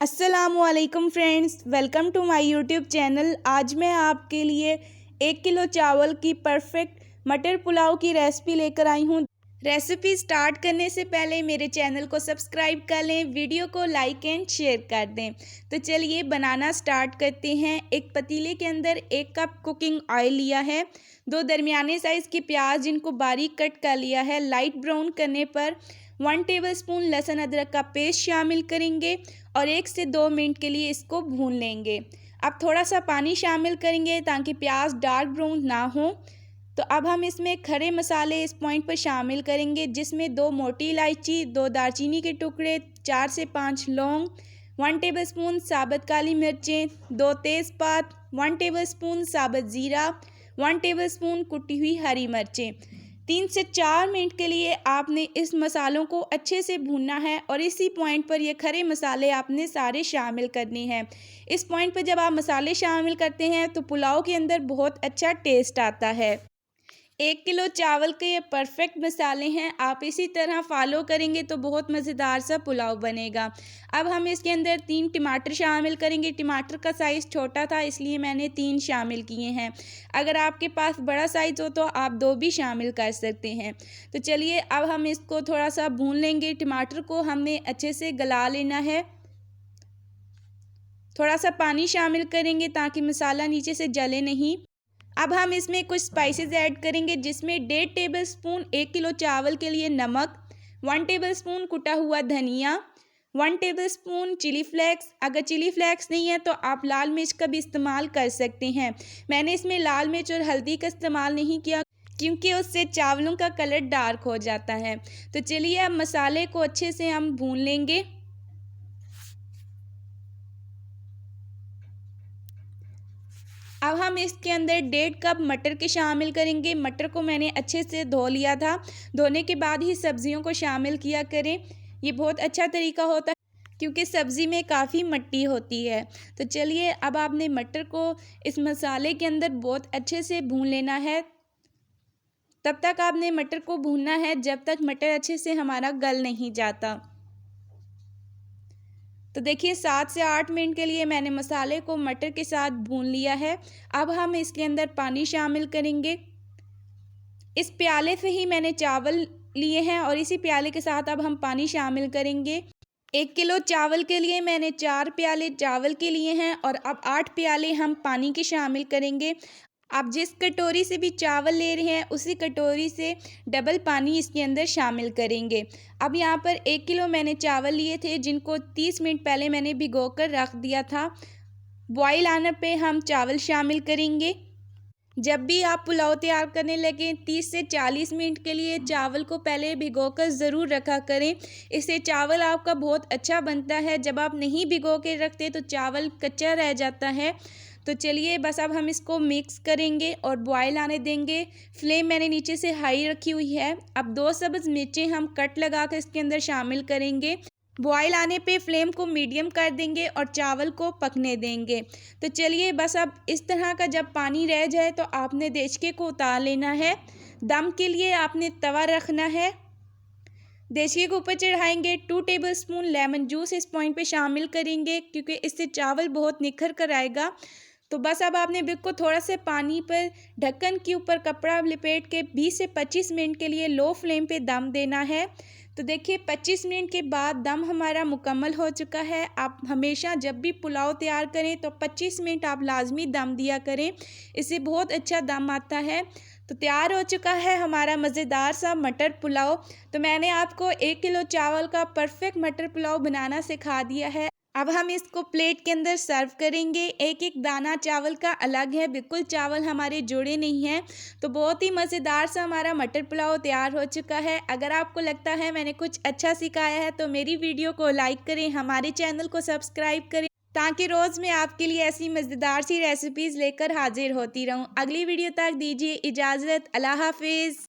अस्सलामुअलैकुम friends, welcome to my YouTube channel. आज मैं आपके लिए 1 किलो चावल की परफेक्ट मटर पुलाव की रेसिपी लेकर आई हूँ। रेसिपी स्टार्ट करने से पहले मेरे चैनल को सब्सक्राइब कर लें, वीडियो को लाइक एंड शेयर कर दें। तो चलिए बनाना स्टार्ट करते हैं। एक पतीले के अंदर 1 कप कुकिंग ऑयल लिया है, 2 दरमियाने साइज़ के प्याज जिनको बारीक कट कर लिया है। लाइट ब्राउन करने पर 1 टेबलस्पून लहसुन अदरक का पेस्ट शामिल करेंगे और 1 से 2 मिनट के लिए इसको भून लेंगे। अब थोड़ा सा पानी शामिल करेंगे ताकि प्याज डार्क ब्राउन ना हो। तो अब हम इसमें खड़े मसाले इस पॉइंट पर शामिल करेंगे, जिसमें 2 मोटी इलायची, 2 दालचीनी के टुकड़े, 4 से 5 लौंग, 1 टेबलस्पून साबुत काली मिर्चें, 2 तेज़पात, 1 टेबलस्पून साबुत ज़ीरा, 1 टेबलस्पून कुटी हुई हरी मिर्चें। 3 से 4 मिनट के लिए आपने इस मसालों को अच्छे से भूनना है और इसी पॉइंट पर ये खड़े मसाले आपने सारे शामिल करने हैं। इस पॉइंट पर जब आप मसाले शामिल करते हैं तो पुलाव के अंदर बहुत अच्छा टेस्ट आता है। 1 किलो चावल के ये परफेक्ट मसाले हैं, आप इसी तरह फॉलो करेंगे तो बहुत मज़ेदार सा पुलाव बनेगा। अब हम इसके अंदर 3 टमाटर शामिल करेंगे। टमाटर का साइज़ छोटा था इसलिए मैंने 3 शामिल किए हैं। अगर आपके पास बड़ा साइज़ हो तो आप 2 भी शामिल कर सकते हैं। तो चलिए अब हम इसको थोड़ा सा भून लेंगे। टमाटर को हमने अच्छे से गला लेना है। थोड़ा सा पानी शामिल करेंगे ताकि मसाला नीचे से जले नहीं। अब हम इसमें कुछ स्पाइसेस ऐड करेंगे, जिसमें 1.5 टेबलस्पून 1 किलो चावल के लिए नमक, 1 टेबलस्पून कुटा हुआ धनिया, 1 टेबलस्पून चिली फ्लेक्स। अगर चिली फ्लेक्स नहीं है तो आप लाल मिर्च का भी इस्तेमाल कर सकते हैं। मैंने इसमें लाल मिर्च और हल्दी का इस्तेमाल नहीं किया क्योंकि उससे चावलों का कलर डार्क हो जाता है। तो चलिए अब मसाले को अच्छे से हम भून लेंगे। अब हम इसके अंदर 1.5 कप मटर के शामिल करेंगे। मटर को मैंने अच्छे से धो लिया था। धोने के बाद ही सब्जियों को शामिल किया करें, ये बहुत अच्छा तरीका होता है क्योंकि सब्ज़ी में काफ़ी मिट्टी होती है। तो चलिए अब आपने मटर को इस मसाले के अंदर बहुत अच्छे से भून लेना है। तब तक आपने मटर को भूनना है जब तक मटर अच्छे से हमारा गल नहीं जाता। तो देखिए 7 से 8 मिनट के लिए मैंने मसाले को मटर के साथ भून लिया है। अब हम इसके अंदर पानी शामिल करेंगे। इस प्याले से ही मैंने चावल लिए हैं और इसी प्याले के साथ अब हम पानी शामिल करेंगे। 1 किलो चावल के लिए मैंने 4 प्याले चावल के लिए हैं और अब 8 प्याले हम पानी के शामिल करेंगे। आप जिस कटोरी से भी चावल ले रहे हैं उसी कटोरी से डबल पानी इसके अंदर शामिल करेंगे। अब यहाँ पर 1 किलो मैंने चावल लिए थे जिनको 30 मिनट पहले मैंने भिगोकर रख दिया था। बॉईल आने पे हम चावल शामिल करेंगे। जब भी आप पुलाव तैयार करने लगें 30 से 40 मिनट के लिए चावल को पहले भिगोकर ज़रूर रखा करें। इससे चावल आपका बहुत अच्छा बनता है। जब आप नहीं भिगो के रखते तो चावल कच्चा रह जाता है। तो चलिए बस अब हम इसको मिक्स करेंगे और बॉयल आने देंगे। फ्लेम मैंने नीचे से हाई रखी हुई है। अब 2 सब्ज़ मिर्चें हम कट लगा कर इसके अंदर शामिल करेंगे। बॉयल आने पे फ्लेम को मीडियम कर देंगे और चावल को पकने देंगे। तो चलिए बस अब इस तरह का जब पानी रह जाए तो आपने देचके को उतार लेना है। दम के लिए आपने तवा रखना है। देचके के ऊपर चढ़ाएंगे। 2 टेबलस्पून लेमन जूस इस पॉइंट पे शामिल करेंगे क्योंकि इससे चावल बहुत निखर कर आएगा। तो बस अब आपने बिल्कुल थोड़ा से पानी पर ढक्कन के ऊपर कपड़ा लपेट के 20 से 25 मिनट के लिए लो फ्लेम पे दम देना है। तो देखिए 25 मिनट के बाद दम हमारा मुकम्मल हो चुका है। आप हमेशा जब भी पुलाव तैयार करें तो 25 मिनट आप लाजमी दम दिया करें, इससे बहुत अच्छा दम आता है। तो तैयार हो चुका है हमारा मज़ेदार सा मटर पुलाव। तो मैंने आपको 1 किलो चावल का परफेक्ट मटर पुलाव बनाना सिखा दिया है। अब हम इसको प्लेट के अंदर सर्व करेंगे। एक एक दाना चावल का अलग है, बिल्कुल चावल हमारे जुड़े नहीं हैं। तो बहुत ही मज़ेदार सा हमारा मटर पुलाव तैयार हो चुका है। अगर आपको लगता है मैंने कुछ अच्छा सिखाया है तो मेरी वीडियो को लाइक करें, हमारे चैनल को सब्सक्राइब करें ताकि रोज़ मैं आपके लिए ऐसी मज़ेदार सी रेसिपीज़ लेकर हाजिर होती रहूँ। अगली वीडियो तक दीजिए इजाज़त। अल्लाह हाफिज़।